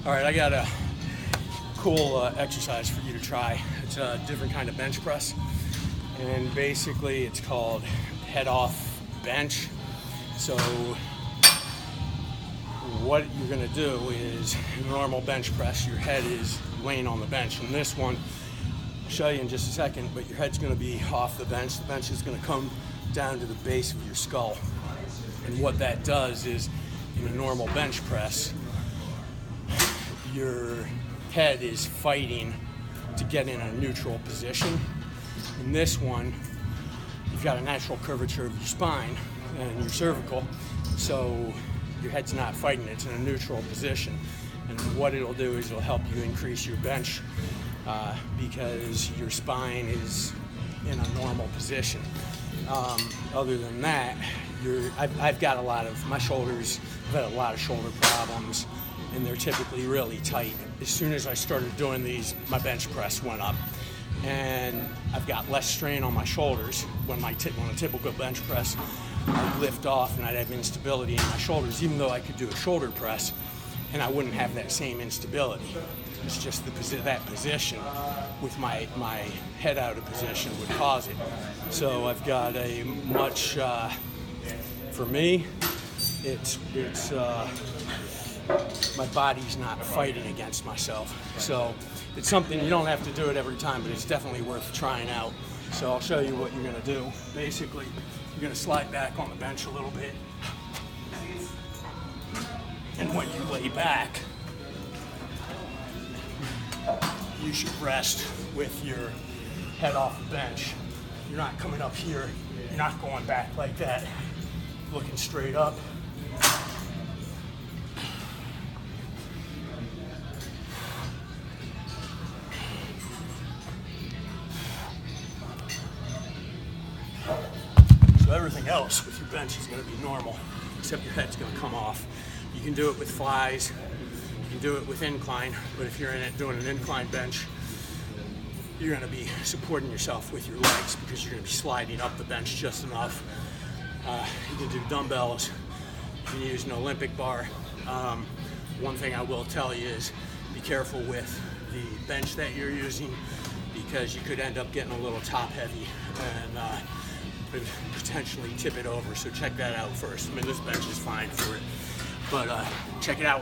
All right, I got a cool exercise for you to try. It's a different kind of bench press, and basically it's called head off bench. So what you're going to do is, in a normal bench press, your head is laying on the bench. And this one, I'll show you in just a second, but your head's going to be off the bench. The bench is going to come down to the base of your skull. And what that does is, in a normal bench press, your head is fighting to get in a neutral position. In this one, you've got a natural curvature of your spine and your cervical, so your head's not fighting, it's in a neutral position. And what it'll do is it'll help you increase your bench because your spine is in a normal position. Other than that, I've got my shoulders, I've had a lot of shoulder problems, and they're typically really tight. As soon as I started doing these, my bench press went up, and I've got less strain on my shoulders. When a typical bench press, I'd lift off and I'd have instability in my shoulders, even though I could do a shoulder press and I wouldn't have that same instability. It's just that position with my head out of position would cause it. So I've got a much, for me, it's my body's not fighting against myself. So it's something, you don't have to do it every time, but it's definitely worth trying out. So I'll show you what you're gonna do. Basically, you're gonna slide back on the bench a little bit. And when you lay back, you should rest with your head off the bench. You're not coming up here, you're not going back like that, looking straight up. So everything else with your bench is going to be normal, except your head's going to come off. You can do it with flies, you can do it with incline, but if you're doing an incline bench, you're going to be supporting yourself with your legs because you're going to be sliding up the bench just enough. You can do dumbbells, you can use an Olympic bar. One thing I will tell you is be careful with the bench that you're using because you could end up getting a little top heavy and potentially tip it over. So check that out first. I mean, this bench is fine for it, but check it out.